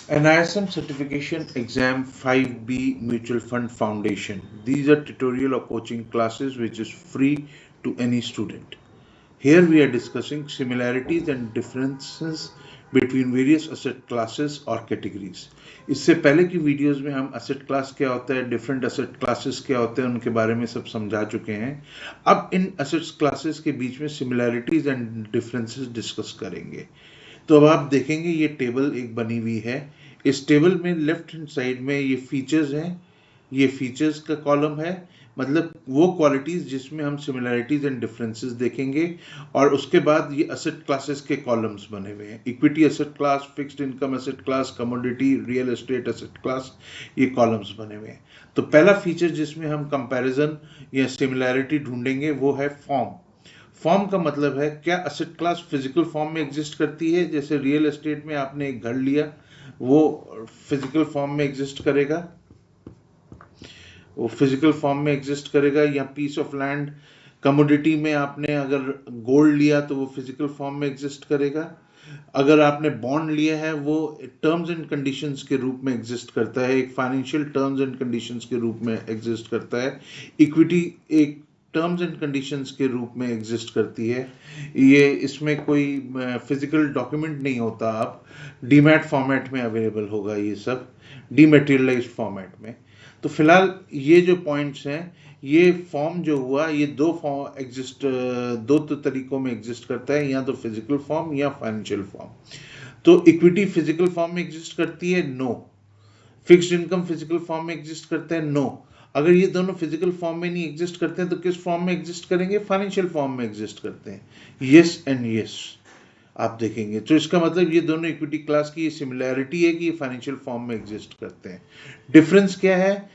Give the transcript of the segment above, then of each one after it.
NISM Certification Exam 5B Mutual Fund Foundation. These are tutorial or coaching classes which is free to any student. Here we are discussing similarities and differences between various asset classes or categories. इससे पहले की videos में हम asset class क्या होता है, different asset classes क्या होते हैं, उनके बारे में सब समझा चुके हैं. अब इन asset classes के बीच में similarities and differences डिस्कस करेंगे. तो अब आप देखेंगे ये टेबल एक बनी हुई है. इस टेबल में लेफ्ट हैंड साइड में ये फीचर्स हैं, ये फीचर्स का कॉलम है, मतलब वो क्वालिटीज जिसमें हम सिमिलैरिटीज एंड डिफरेंसेस देखेंगे. और उसके बाद ये असेट क्लासेस के कॉलम्स बने हुए हैं, equity asset class, fixed income asset class, commodity, real estate asset class, ये कॉलम्स बने हुए हैं. तो पहला फीचर जिसमें हम कंपैरिजन या सिमिलैरिटी ढूंढेंगे वो है फॉर्म. फॉर्म का मतलब है क्या असेट क्लास फिजिकल फॉर्म में एग्जिस्ट करती है. जैसे रियल एस्टेट में आपने एक घर लिया, वो फिजिकल फॉर्म में एग्जिस्ट करेगा, वो फिजिकल फॉर्म में एग्जिस्ट करेगा. या पीस ऑफ लैंड, कमोडिटी में आपने अगर गोल्ड लिया तो वो फिजिकल फॉर्म में एग्जिस्ट करेगा. अगर आपने बॉन्ड लिया है वो टर्म्स एंड कंडीशंस के रूप में एग्जिस्ट करता है, एक फाइनेंशियल टर्म्स एंड कंडीशंस के रूप में एग्जिस्ट करता है. इक्विटी एक टर्म्स एंड कंडीशंस के रूप में एग्जिस्ट करती है. ये इसमें कोई फिजिकल डॉक्यूमेंट नहीं होता, आप डीमैट फॉर्मेट में अवेलेबल होगा ये सब, डीमेटेरियलाइज्ड फॉर्मेट में. तो फिलहाल ये जो पॉइंट्स हैं, ये फॉर्म जो हुआ, ये दो फॉर्म एग्जिस्ट, दो तो तरीकों में एग्जिस्ट करता है, या तो फिजिकल फॉर्म या फाइनेंशियल फॉर्म. तो इक्विटी फिजिकल फॉर्म में एग्जिस्ट करती है, no. Fixed income physical form में एग्जिस्ट करता है, नो. अगर ये दोनों फिजिकल फॉर्म में नहीं एग्जिस्ट करते हैं तो किस फॉर्म में एग्जिस्ट करेंगे, फाइनेंशियल फॉर्म में एग्जिस्ट करते हैं. यस एंड यस आप देखेंगे. तो इसका मतलब ये दोनों इक्विटी क्लास की सिमिलैरिटी है कि ये फाइनेंशियल फॉर्म में एग्जिस्ट करते हैं. डिफरेंस क्या है,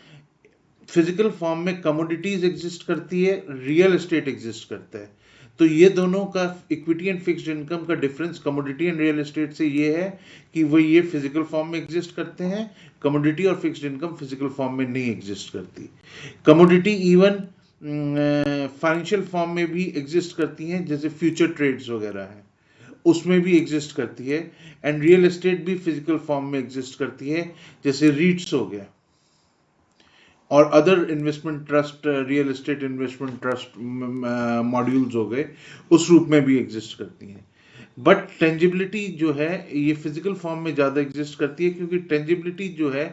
फिजिकल फॉर्म में कमोडिटीज एग्जिस्ट करती है, रियल एस्टेट एग्जिस्ट करता है. तो ये दोनों का इक्विटी एंड फिक्स्ड इनकम का difference commodity and real estate से ये है कि वो ये फिजिकल फॉर्म में एग्जिस्ट करते हैं, कमोडिटी और फिक्स्ड इनकम फिजिकल फॉर्म में नहीं एग्जिस्ट करती. कमोडिटी इवन फाइनेंशियल फॉर्म में भी एग्जिस्ट करती हैं, जैसे फ्यूचर ट्रेड्स वगैरह हैं, उसमें भी एग्जिस्ट करती है. एंड रियल एस्टेट भी फिजिकल फॉर्म में एग्जिस्ट करती है, जैसे रीट्स हो गया और other investment trust, real estate investment trust modules हो गए, उस रूप में भी एग्जिस्ट करती हैं. बट टेंजिबिलिटी जो है ये फिजिकल फॉर्म में ज़्यादा एग्जिस्ट करती है, क्योंकि टेंजिबिलिटी जो है,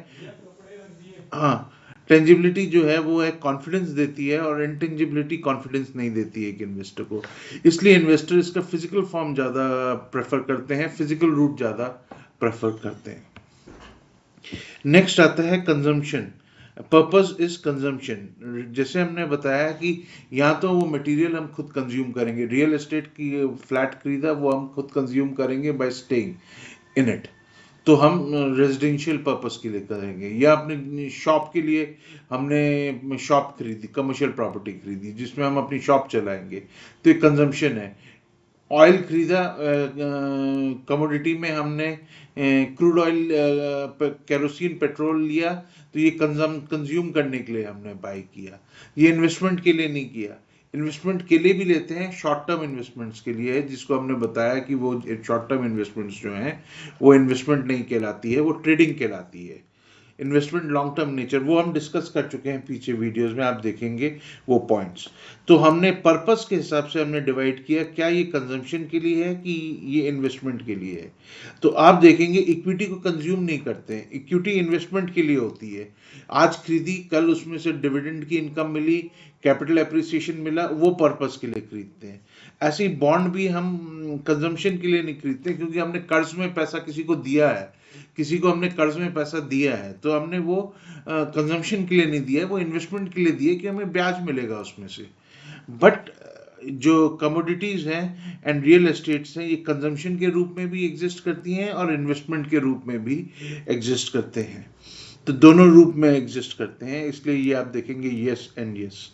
हाँ, टेंजिबिलिटी जो है वो है कॉन्फिडेंस देती है, और इंटेंजिबिलिटी कॉन्फिडेंस नहीं देती है एक इन्वेस्टर को. इसलिए इन्वेस्टर इसका फिजिकल फॉर्म ज़्यादा प्रेफर करते हैं, फिजिकल रूट ज़्यादा प्रेफर करते हैं. नेक्स्ट आता है कंजम्पशन. Purpose is consumption. जैसे हमने बताया कि या तो वो मटेरियल हम खुद कंज्यूम करेंगे, रियल एस्टेट की फ्लैट खरीदा वो हम खुद कंज्यूम करेंगे बाय स्टेइंग इन इट, तो हम रेजिडेंशियल पर्पस के लिए करेंगे. या अपने शॉप के लिए हमने शॉप खरीदी, कमर्शियल प्रॉपर्टी खरीदी जिसमें हम अपनी शॉप चलाएंगे, तो ये कंजम्पशन है. ऑयल खरीदा, कमोडिटी में हमने क्रूड ऑयल, केरोसिन, पेट्रोल लिया, तो ये कंज्यूम करने के लिए हमने बाई किया, ये इन्वेस्टमेंट के लिए नहीं किया. इन्वेस्टमेंट के लिए भी लेते हैं, शॉर्ट टर्म इन्वेस्टमेंट्स के लिए है, जिसको हमने बताया कि वो शॉर्ट टर्म इन्वेस्टमेंट्स जो हैं वो इन्वेस्टमेंट नहीं कहलाती है, वो ट्रेडिंग कहलाती है. इन्वेस्टमेंट लॉन्ग टर्म नेचर वो हम डिस्कस कर चुके हैं पीछे वीडियोस में, आप देखेंगे वो पॉइंट्स. तो हमने पर्पस के हिसाब से हमने डिवाइड किया, क्या ये कंजम्पशन के लिए है कि ये इन्वेस्टमेंट के लिए है. तो आप देखेंगे इक्विटी को कंज्यूम नहीं करते हैं, इक्विटी इन्वेस्टमेंट के लिए होती है. आज खरीदी, कल उसमें से डिविडेंड की इनकम मिली, कैपिटल एप्रिसिएशन मिला, वो पर्पस के लिए खरीदते हैं. ऐसे ही बॉन्ड भी हम कंजम्पशन के लिए नहीं खरीदते, क्योंकि हमने कर्ज में पैसा किसी को दिया है, किसी को हमने कर्ज में पैसा दिया है, तो हमने वो कंजम्पशन के लिए नहीं दिया है, वो इन्वेस्टमेंट के लिए दिया कि हमें ब्याज मिलेगा उसमें से. बट जो कमोडिटीज हैं एंड रियल एस्टेट्स हैं, ये कंजम्पशन के रूप में भी एग्जिस्ट करती हैं और इन्वेस्टमेंट के रूप में भी एग्जिस्ट करते हैं. तो दोनों रूप में एग्जिस्ट करते हैं, इसलिए ये आप देखेंगे यस एंड यस.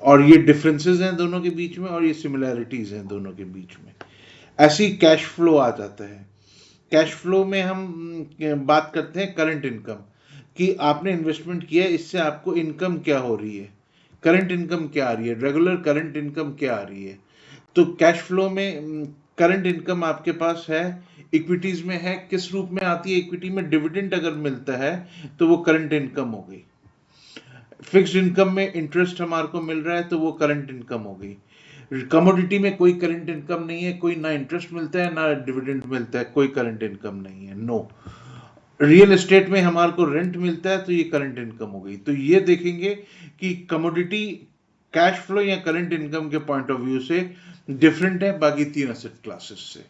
और ये डिफरेंसेस हैं दोनों के बीच में, और ये सिमिलैरिटीज हैं दोनों के बीच में. ऐसी कैश फ्लो आ जाता है. कैश फ्लो में हम बात करते हैं करंट इनकम, कि आपने इन्वेस्टमेंट किया है, इससे आपको इनकम क्या हो रही है, करंट इनकम क्या आ रही है, रेगुलर करंट इनकम क्या आ रही है. तो कैश फ्लो में करंट इनकम आपके पास है, इक्विटीज में है, किस रूप में आती है इक्विटी में, डिविडेंड अगर मिलता है तो वो करंट इनकम हो गई। फिक्स्ड इनकम में इंटरेस्ट हमारे को मिल रहा है तो वो करंट इनकम हो गई। कमोडिटी में कोई करंट इनकम नहीं है, कोई ना इंटरेस्ट मिलता है ना डिविडेंड मिलता है, कोई करंट इनकम नहीं है, नो। रियल एस्टेट में हमारे को रेंट मिलता है तो ये करंट इनकम हो गई। तो ये देखेंगे कि कमोडिटी कैश फ्लो या करंट इनकम के पॉइंट ऑफ व्यू से डिफरेंट है बाकी 3 एसेट क्लासेस से।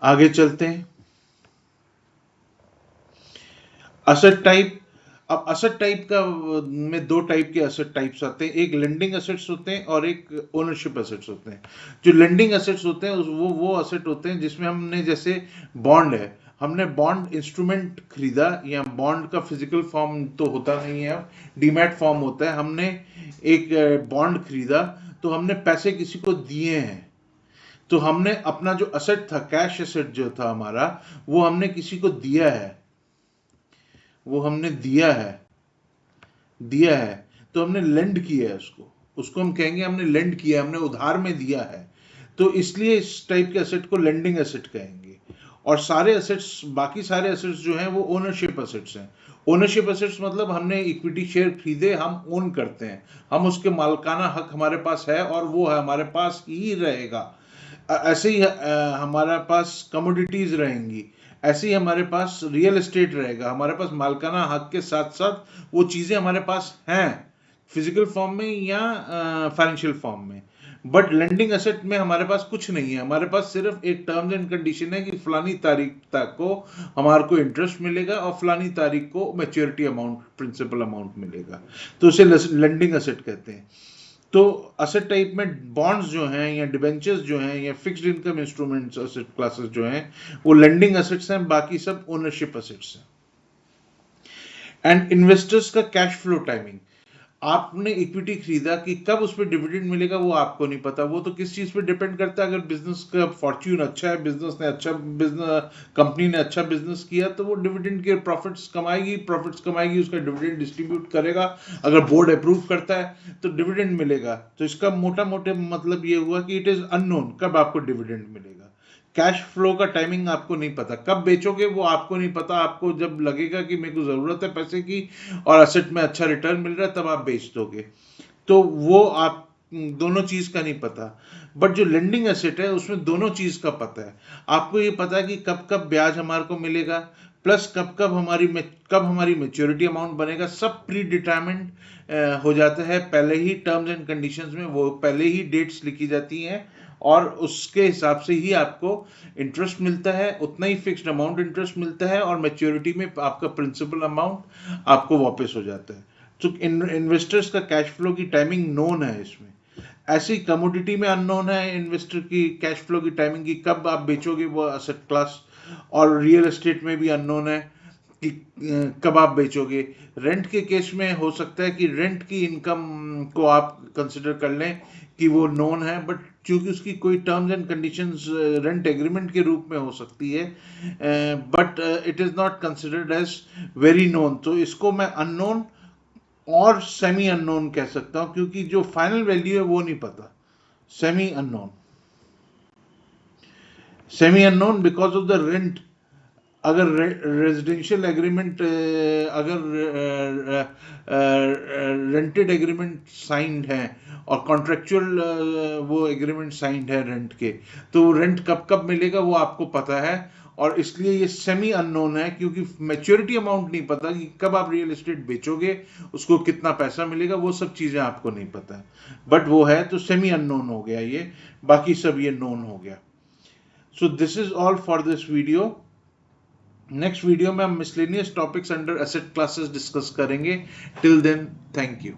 आगे चलते हैं। Asset type. अब एसेट टाइप का में 2 टाइप के एसेट टाइप्स आते हैं, एक लेंडिंग एसेट्स होते हैं और एक ओनरशिप एसेट्स होते हैं। जो लेंडिंग एसेट्स होते हैं वो एसेट होते हैं जिसमें हमने, जैसे बॉन्ड है, हमने बॉन्ड इंस्ट्रूमेंट खरीदा, या बॉन्ड का फिजिकल फॉर्म तो होता नहीं है, डीमैट फॉर्म होता है। हमने एक बॉन्ड खरीदा तो हमने पैसे किसी को दिए हैं, तो हमने अपना जो एसेट था, कैश एसेट जो था हमारा, वो हमने किसी को दिया है, वो हमने दिया है तो हमने लेंड किया है उसको हम कहेंगे हमने लेंड किया है, हमने उधार में दिया है। तो इसलिए इस टाइप के एसेट को लेंडिंग एसेट कहेंगे। और सारे एसेट्स, बाकी सारे एसेट्स जो हैं वो ओनरशिप एसेट्स हैं। ओनरशिप एसेट्स मतलब हमने इक्विटी शेयर खरीदे, हम ओन करते हैं, हम उसके मालिकाना हक हमारे पास है और वो हमारे पास ही रहेगा। ऐसे ही हमारे पास कमोडिटीज रहेंगी, ऐसे ही हमारे पास रियल एस्टेट रहेगा, हमारे पास मालिकाना हक के साथ साथ वो चीजें हमारे पास हैं फिजिकल फॉर्म में या फाइनेंशियल फॉर्म में। बट लेंडिंग एसेट में हमारे पास कुछ नहीं है, हमारे पास सिर्फ एक टर्म्स एंड कंडीशन है कि फलानी तारीख तक को हमारे को इंटरेस्ट मिलेगा और फलानी तारीख को मैच्योरिटी अमाउंट, प्रिंसिपल अमाउंट मिलेगा, तो उसे लेंडिंग एसेट कहते हैं। तो एसेट टाइप में बॉन्ड्स जो हैं या डिबेंचर्स जो हैं या fixed income instruments asset classes जो हैं वो लेंडिंग एसेट्स हैं, बाकी सब ओनरशिप एसेट्स हैं। एंड इन्वेस्टर्स का कैश फ्लो टाइमिंग। आपने इक्विटी खरीदा कि कब उस पर डिविडेंड मिलेगा वो आपको नहीं पता, वो तो किस चीज पे डिपेंड करता है। अगर बिजनेस का फॉर्च्यून अच्छा है, कंपनी ने अच्छा बिजनेस किया तो वो डिविडेंड के प्रॉफिट्स कमाएगी, उसका डिविडेंड डिस्ट्रीब्यूट करेगा। अगर बोर्ड अप्रूव करता है तो डिविडेंड मिलेगा। तो इसका मोटा मोटे मतलब ये हुआ कि इट इज अननोन कब आपको डिविडेंड मिलेगा। कैश फ्लो का टाइमिंग आपको नहीं पता, कब बेचोगे वो आपको नहीं पता। आपको जब लगेगा कि मेरे को जरूरत है पैसे की और एसेट में अच्छा रिटर्न मिल रहा है तब आप बेच दोगे, तो वो आप दोनों चीज का नहीं पता। बट जो लेंडिंग एसेट है उसमें दोनों चीज का पता है। आपको ये पता है कि कब कब ब्याज हमारे को मिलेगा, प्लस कब हमारी मैच्योरिटी अमाउंट बनेगा, सब प्री डिटरमाइंड हो जाता है पहले ही। टर्म्स एंड कंडीशंस में वो पहले ही डेट्स लिखी जाती हैं और उसके हिसाब से ही आपको इंटरेस्ट मिलता है, उतना ही फिक्स्ड अमाउंट इंटरेस्ट मिलता है और मैच्योरिटी में आपका प्रिंसिपल अमाउंट आपको वापस हो जाता है। तो इन्वेस्टर्स का कैश फ्लो की टाइमिंग नोन है इसमें। ऐसी कमोडिटी में अननोन है इन्वेस्टर की कैश फ्लो की टाइमिंग की कब आप बेचोगे वो एसेट क्लास, और रियल एस्टेट में भी अननोन है कि कब आप बेचोगे। रेंट के केस में हो सकता है कि रेंट की इनकम को आप कंसिडर कर लें कि वो नोन है, बट क्योंकि उसकी कोई terms and conditions rent agreement के रूप में हो सकती है, but it is not considered as very known. तो इसको मैं अननोन और सेमी अननोन कह सकता हूं, क्योंकि जो फाइनल वैल्यू है वो नहीं पता। Semi unknown because of the rent. अगर रेजिडेंशियल एग्रीमेंट, अगर रेंटेड एग्रीमेंट साइंड है और कॉन्ट्रेक्चुअल वो एग्रीमेंट साइंड है रेंट के, तो रेंट कब कब मिलेगा वो आपको पता है। और इसलिए ये सेमी अननोन है क्योंकि मैच्योरिटी अमाउंट नहीं पता कि कब आप रियल एस्टेट बेचोगे, उसको कितना पैसा मिलेगा, वो सब चीजें आपको नहीं पता। बट वो है तो सेमी अननोन हो गया ये, बाकी सब ये नोन हो गया। So this is all for this video. Next video में हम miscellaneous topics under asset classes discuss करेंगे। Till then, thank you.